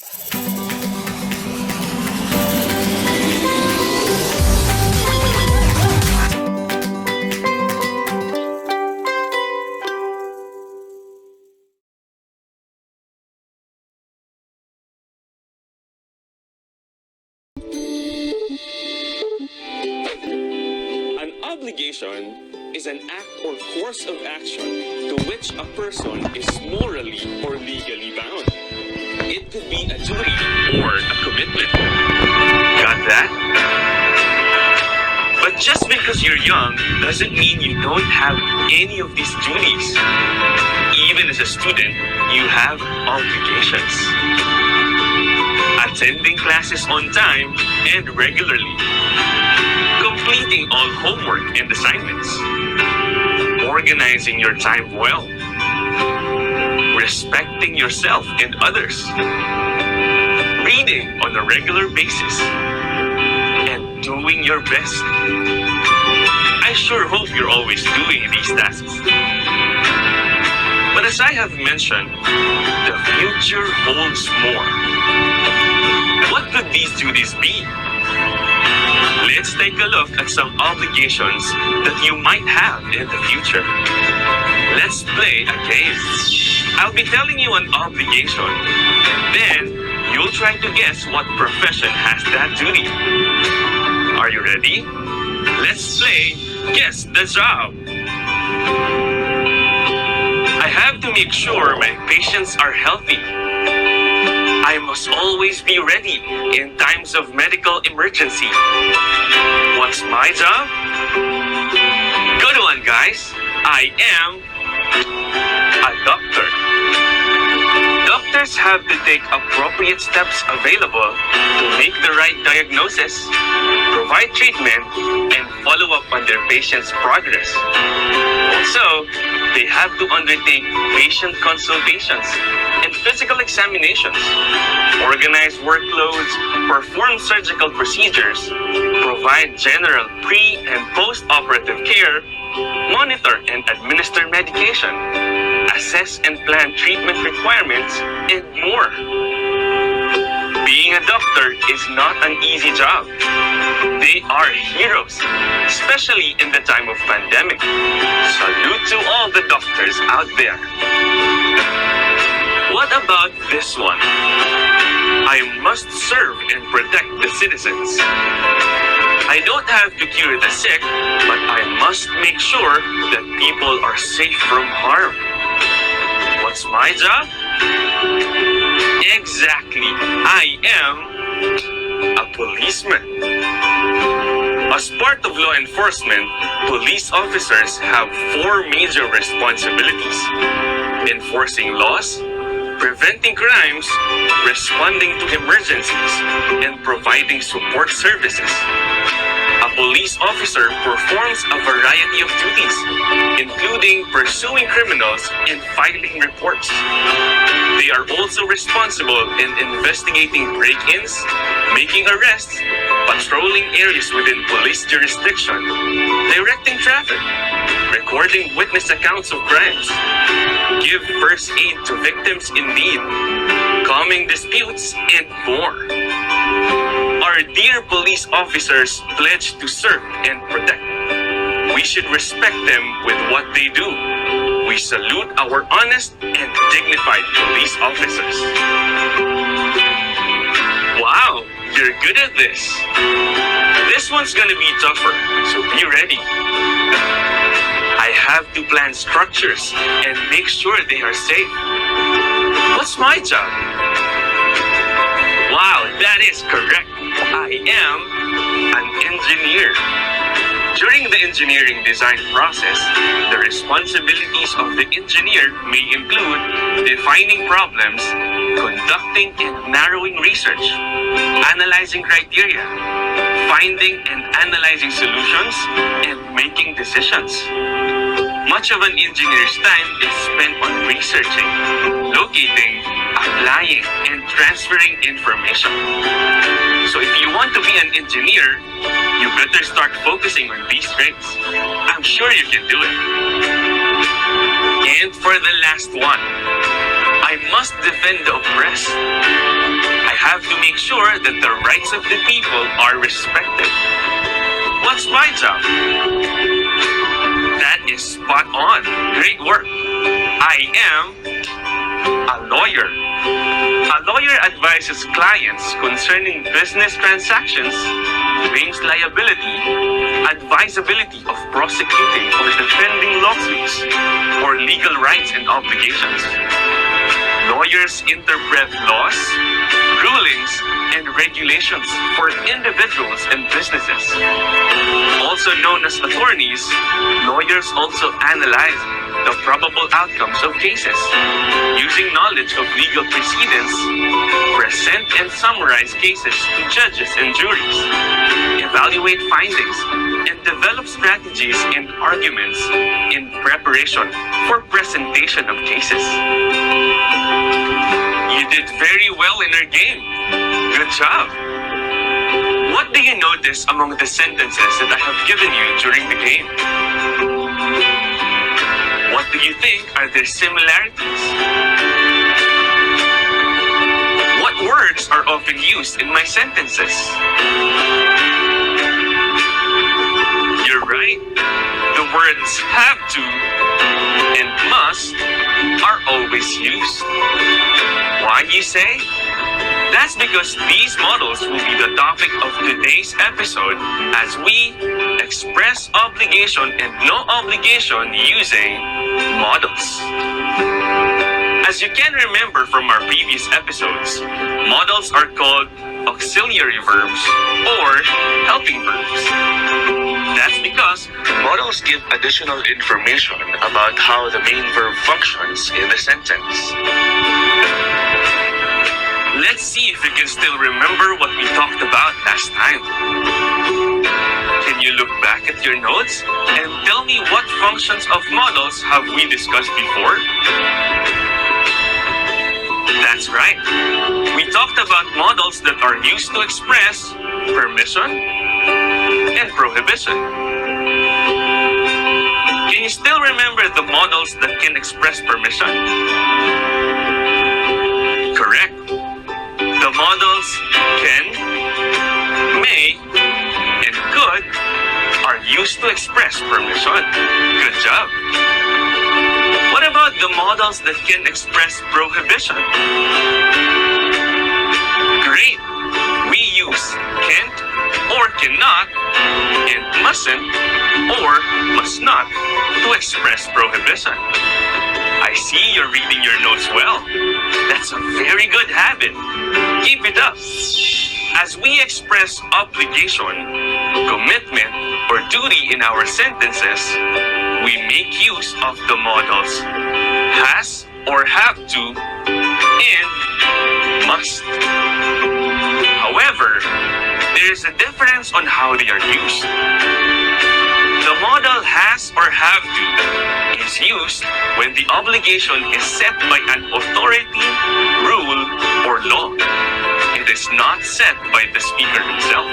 An obligation is an act or course of action to which a person is morally or legally bound. It could be a duty or a commitment. Got that? But just because you're young doesn't mean you don't have any of these duties. Even as a student, you have obligations. Attending classes on time and regularly. Completing all homework and assignments. Organizing your time well. Respecting yourself and others. Reading on a regular basis. And doing your best. I sure hope you're always doing these tasks. But as I have mentioned, the future holds more. What could these duties be? Let's take a look at some obligations that you might have in the future. Let's play a game. I'll be telling you an obligation, and then you'll try to guess what profession has that duty. Are you ready? Let's play Guess the Job. I have to make sure my patients are healthy. I must always be ready in times of medical emergency. What's my job? Good one, guys. I am a doctor. Doctors have to take appropriate steps available to make the right diagnosis, provide treatment, and follow up on their patient's progress. Also, they have to undertake patient consultations and physical examinations, organize workloads, perform surgical procedures, provide general pre- and post-operative care, monitor and administer medication, assess and plan treatment requirements, and more. Being a doctor is not an easy job. They are heroes, especially in the time of pandemic. Salute to all the doctors out there. What about this one? I must serve and protect the citizens. I don't have to cure the sick, but I must make sure that people are safe from harm. What's my job? Exactly, I am a policeman. As part of law enforcement, police officers have 4 major responsibilities: enforcing laws, preventing crimes, responding to emergencies, and providing support services. A police officer performs a variety of duties, including pursuing criminals and filing reports. They are also responsible in investigating break-ins, making arrests, patrolling areas within police jurisdiction, directing traffic, recording witness accounts of crimes, give first aid to victims in need, calming disputes, and more. Our dear police officers pledge to serve and protect. We should respect them with what they do. We salute our honest and dignified police officers. Wow, you're good at this. This one's gonna be tougher, so be ready. I have to plan structures and make sure they are safe. What's my job? Wow, that is correct. I am an engineer. During the engineering design process, the responsibilities of the engineer may include defining problems, conducting and narrowing research, analyzing criteria, finding and analyzing solutions, and making decisions. Much of an engineer's time is spent on researching, locating, applying, and transferring information. So if you want to be an engineer, you better start focusing on these traits. I'm sure you can do it. And for the last one, I must defend the oppressed. make sure that the rights of the people are respected. What's my job? That is spot on. Great work. I am a lawyer. A lawyer advises clients concerning business transactions, claims liability, advisability of prosecuting or defending lawsuits, or legal rights and obligations. Lawyers interpret laws, rulings, and regulations for individuals and businesses. Also known as attorneys, lawyers also analyze the probable outcomes of cases, using knowledge of legal precedents, present and summarize cases to judges and juries, evaluate findings, and develop strategies and arguments in preparation for presentation of cases. You did very well in your game. Good job. What do you notice among the sentences that I have given you during the game? What do you think are their similarities? What words are often used in my sentences? You're right. The words have to and must are always used. Why, you say? That's because these models will be the topic of today's episode as we express obligation and no obligation using modals. As you can remember from our previous episodes, modals are called auxiliary verbs or helping verbs. That's because modals give additional information about how the main verb functions in the sentence. Let's see if you can still remember what we talked about last time. Can you look back at your notes and tell me what functions of modals have we discussed before? That's right. We talked about modals that are used to express permission and prohibition. Can you still remember the modals that can express permission? Correct. The modals can, may, and could are used to express permission. Good job. What about the modals that can express prohibition? Great. We use can't or cannot and mustn't or must not to express prohibition. I see you're reading your notes well. That's a very good habit. Keep it up. As we express obligation, commitment, or duty in our sentences, we make use of the modals has or have to and must. However, there is a difference on how they are used. The modal has or have to is used when the obligation is set by an authority, rule, or law. It is not set by the speaker himself.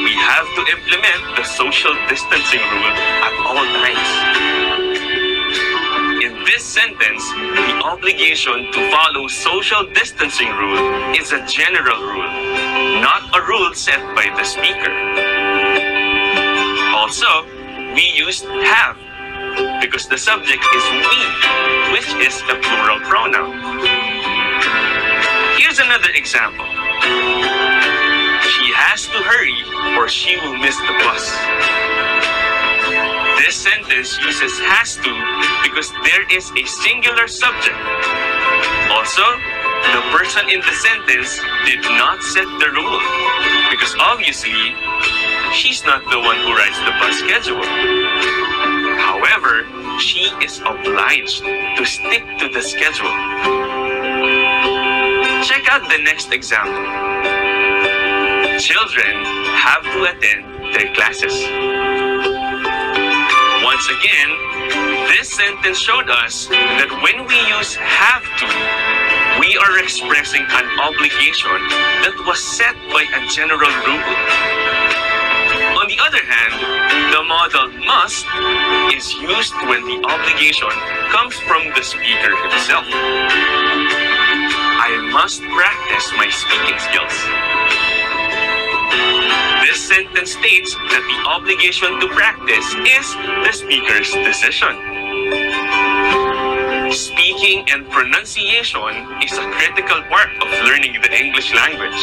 We have to implement the social distancing rule at all times. In this sentence, the obligation to follow social distancing rule is a general rule, not a rule set by the speaker. Also, we used have because the subject is we, which is a plural pronoun. Here's another example. She has to hurry or she will miss the bus. This sentence uses has to because there is a singular subject. Also, the person in the sentence did not set the rule because obviously, she's not the one who writes the bus schedule. However, she is obliged to stick to the schedule. Check out the next example. Children have to attend their classes. Once again, this sentence showed us that when we use have to, we are expressing an obligation that was set by a general rule. On the other hand, the modal must is used when the obligation comes from the speaker himself. I must practice practice my speaking skills. This sentence states that the obligation to practice is the speaker's decision. Speaking and pronunciation is a critical part of learning the English language.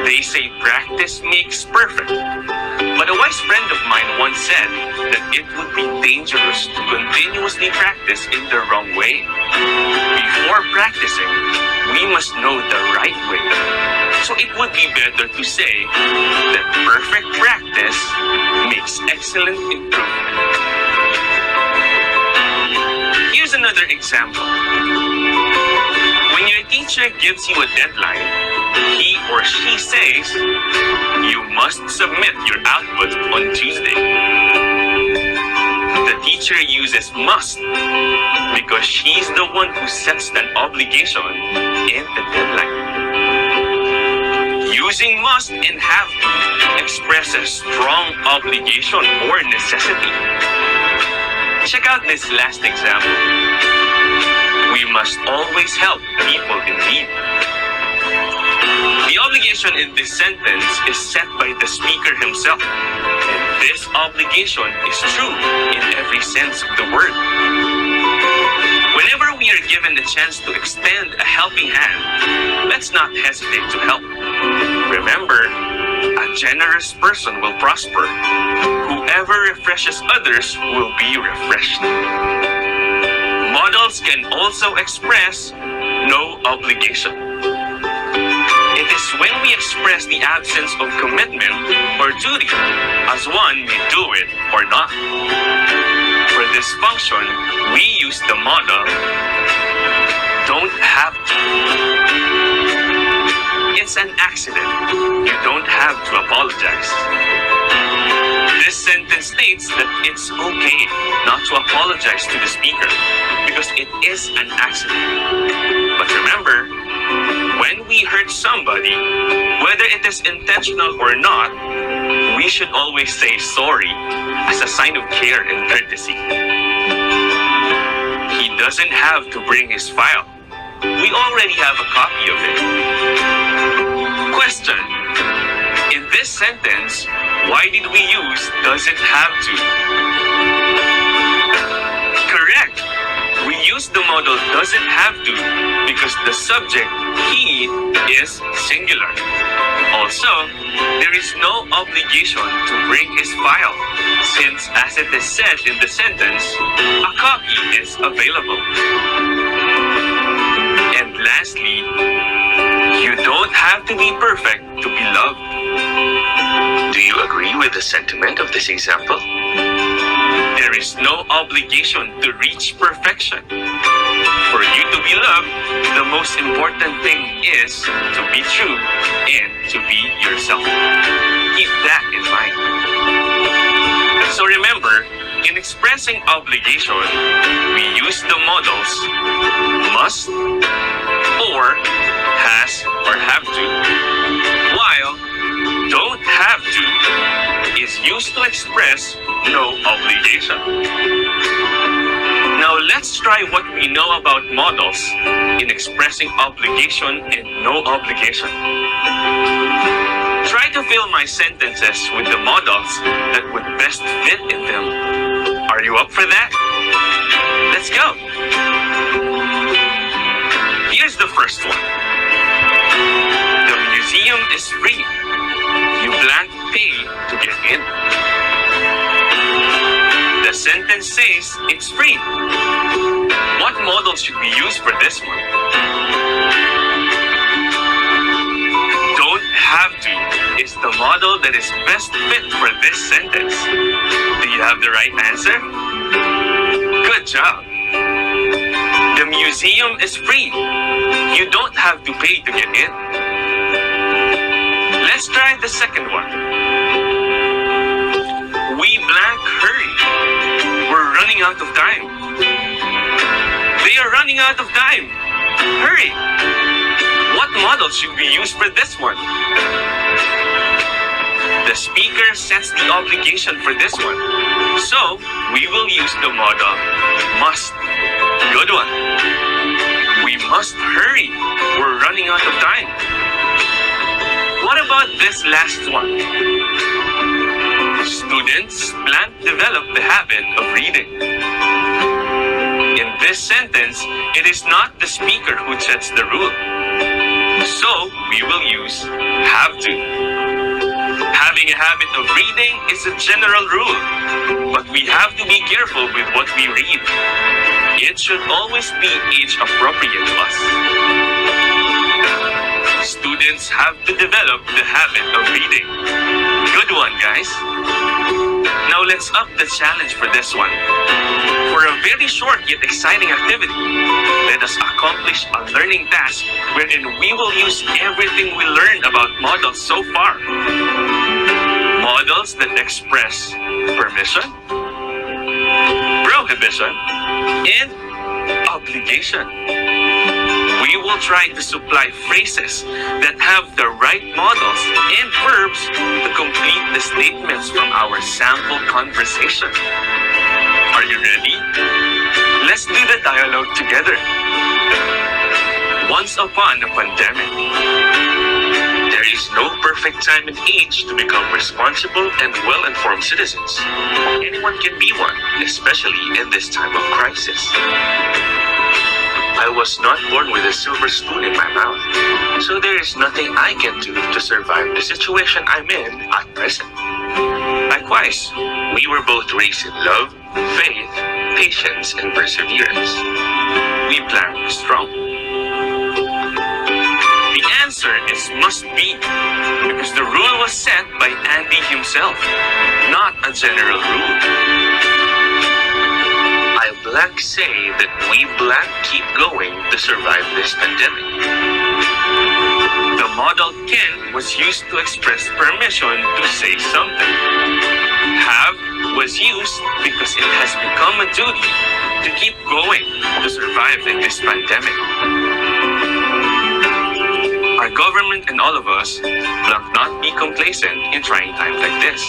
They say practice makes perfect. But a wise friend of mine once said that it would be dangerous to continuously practice in the wrong way. Before practicing, we must know the right way. So it would be better to say that perfect practice makes excellent improvement. Here's another example. When your teacher gives you a deadline, he or she says, you must submit your output on Tuesday. The teacher uses must because she's the one who sets an obligation and the deadline. Using must and have to expresses strong obligation or necessity. Check out this last example. We must always help people in need. The obligation in this sentence is set by the speaker himself, and this obligation is true in every sense of the word. Whenever we are given the chance to extend a helping hand, let's not hesitate to help. Remember, a generous person will prosper. Whoever refreshes others will be refreshed. Modals can also express no obligation. It is when we express the absence of commitment or duty, as one may do it or not. For this function, we use the modal don't have to. It's an accident. You don't have to apologize. This sentence states that it's okay not to apologize to the speaker because it is an accident. But remember, when we hurt somebody, whether it is intentional or not, we should always say sorry as a sign of care and courtesy. He doesn't have to bring his file. We already have a copy of it. Question. In this sentence, why did we use doesn't have to? Correct. We use the modal doesn't have to because the subject, he, is singular. Also, there is no obligation to bring his file since, as it is said in the sentence, a copy is available. And lastly, you don't have to be perfect to be loved. Do you agree with the sentiment of this example? There is no obligation to reach perfection. For you to be loved, the most important thing is to be true and to be yourself. Keep that in mind. So remember, in expressing obligation, we use the modals must, or has or have to, while don't have to is used to express no obligation. Now let's try what we know about modals in expressing obligation and no obligation. Try to fill my sentences with the modals that would best fit in them. Are you up for that? Let's go! Here's the first one. The museum is free. You blank pay to get in. The sentence says it's free. What modal should we use for this one? Don't have to is the modal that is best fit for this sentence. Do you have the right answer? Good job. The museum is free. You don't have to pay to get in. Let's try the second one. We blank hurry. We're running out of time. They are running out of time. Hurry. What modal should we use for this one? The speaker sets the obligation for this one. So, we will use the modal must. Good one. We must hurry. We're running out of time. about this last one? Students plan to develop the habit of reading. In this sentence, it is not the speaker who sets the rule. So, we will use have to. Having a habit of reading is a general rule, but we have to be careful with what we read. It should always be age appropriate to us. Students have to develop the habit of reading. Good one, guys. Now let's up the challenge for this one. For a very short yet exciting activity, let us accomplish a learning task wherein we will use everything we learned about modals so far. Modals that express permission, prohibition, and obligation. We will try to supply phrases that have the right modals and verbs to complete the statements from our sample conversation. Are you ready? Let's do the dialogue together. Once upon a pandemic. There is no perfect time and age to become responsible and well-informed citizens. Anyone can be one, especially in this time of crisis. I was not born with a silver spoon in my mouth, so there is nothing I can do to survive the situation I'm in at present. Likewise, we were both raised in love, faith, patience, and perseverance. We planned strong. The answer is must be, because the rule was set by Andy himself, not a general rule. I blank say that we blank keep going to survive this pandemic. The modal can was used to express permission to say something. Have was used because it has become a duty to keep going to survive in this pandemic. Our government and all of us will not be complacent in trying times like this.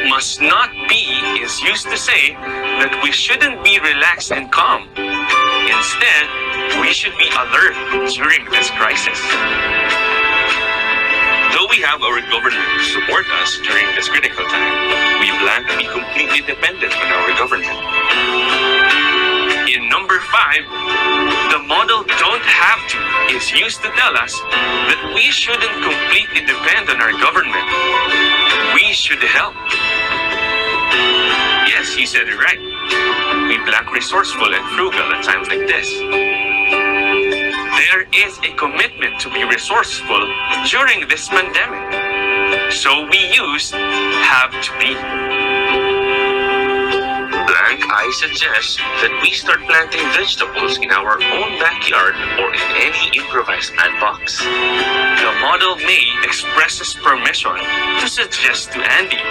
Must not be is used to say that we shouldn't be relaxed and calm. Instead, we should be alert during this crisis. Though we have our government to support us during this critical time, we plan to be completely dependent on our government. In number 5, the modal don't have to is used to tell us that we shouldn't completely depend on our government. We should help. Yes, you said it right. We blank resourceful and frugal at times like this. There is a commitment to be resourceful during this pandemic. So we use have to be. Blank, I suggest that we start planting vegetables in our own backyard or in any improvised plant box. The modal may expresses permission to suggest to Andy.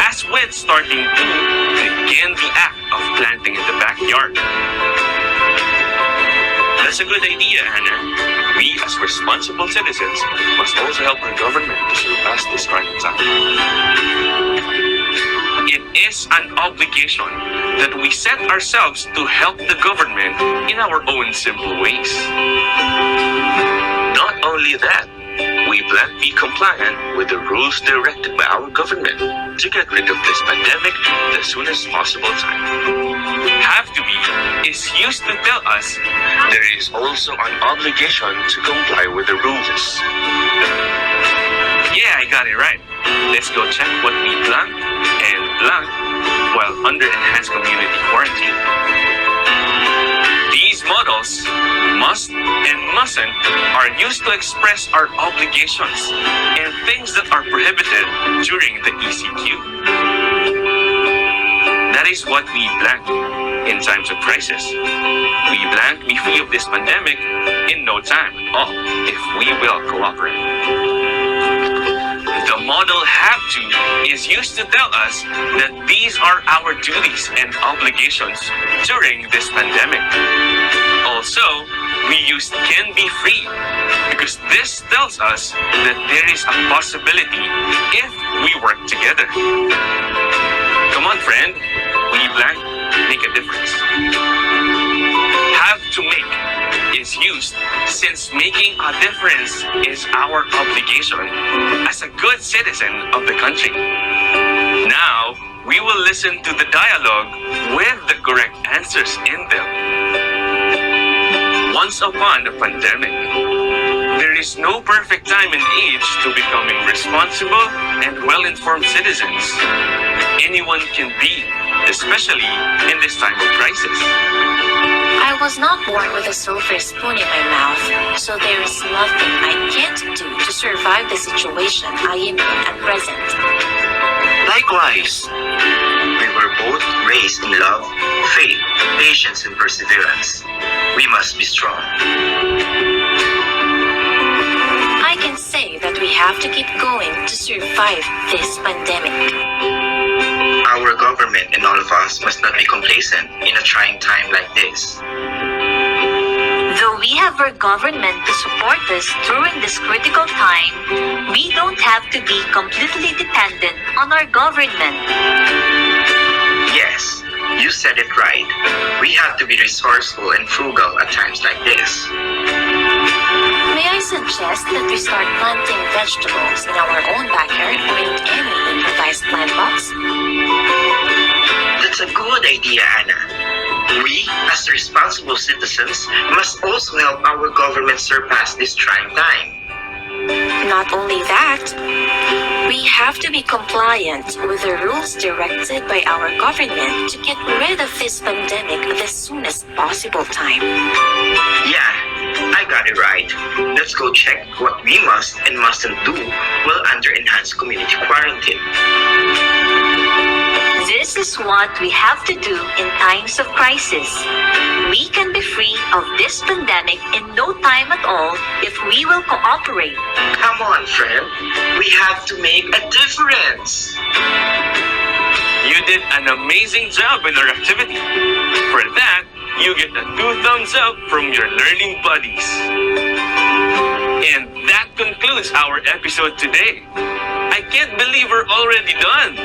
As with starting to begin the act of planting in the backyard. That's a good idea, Hannah. We, as responsible citizens, must also help our government to surpass this trying time. It is an obligation that we set ourselves to help the government in our own simple ways. Not only that, we plan to be compliant with the rules directed by our government to get rid of this pandemic the soonest possible time. Have to be is used to tell us there is also an obligation to comply with the rules. Yeah, I got it right. Let's go check what we blank and blank while under enhanced community quarantine. These modals, must and mustn't, are used to express our obligations and things that are prohibited during the ECQ. That is what we blank in times of crisis. We blank be free of this pandemic in no time at all if we will cooperate. The modal have to is used to tell us that these are our duties and obligations during this pandemic. Also, we use can be free because this tells us that there is a possibility if we work together. Come on, friend. We blank make a difference. Have to make is used since making a difference is our obligation as a good citizen of the country. Now, we will listen to the dialogue with the correct answers in them. Once upon a pandemic, there is no perfect time and age to becoming responsible and well-informed citizens. Anyone can be, especially in this time of crisis. I was not born with a silver spoon in my mouth, so there is nothing I can't do to survive the situation I am in at present. Likewise, we were both raised in love, faith, patience, and perseverance. We must be strong. I can say that we have to keep going to survive this pandemic. Our government and all of us must not be complacent in a trying time like this. Though we have our government to support us during this critical time, we don't have to be completely dependent on our government. Yes, you said it right. We have to be resourceful and frugal at times like this. May I suggest that we start planting vegetables in our own backyard or in any improvised plant box? That's a good idea, Anna. We, as responsible citizens, must also help our government surpass this trying time. Not only that, we have to be compliant with the rules directed by our government to get rid of this pandemic the soonest possible time. Yeah, I got it right. Let's go check what we must and mustn't do while under enhanced community quarantine. This is what we have to do in times of crisis. We can be free of this pandemic in no time at all if we will cooperate. Come on, friend. We have to make a difference. You did an amazing job in our activity. For that, you get a 2 thumbs up from your learning buddies. And that concludes our episode today. I can't believe we're already done.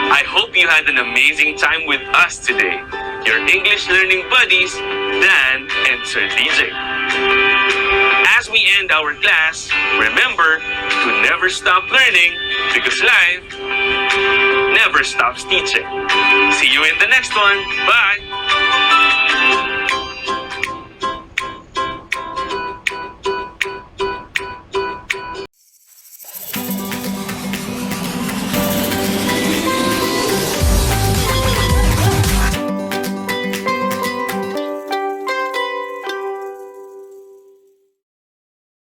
I hope you had an amazing time with us today. Your English learning buddies, Dan and Sir DJ. As we end our class, remember to never stop learning because life never stops teaching. See you in the next one. Bye!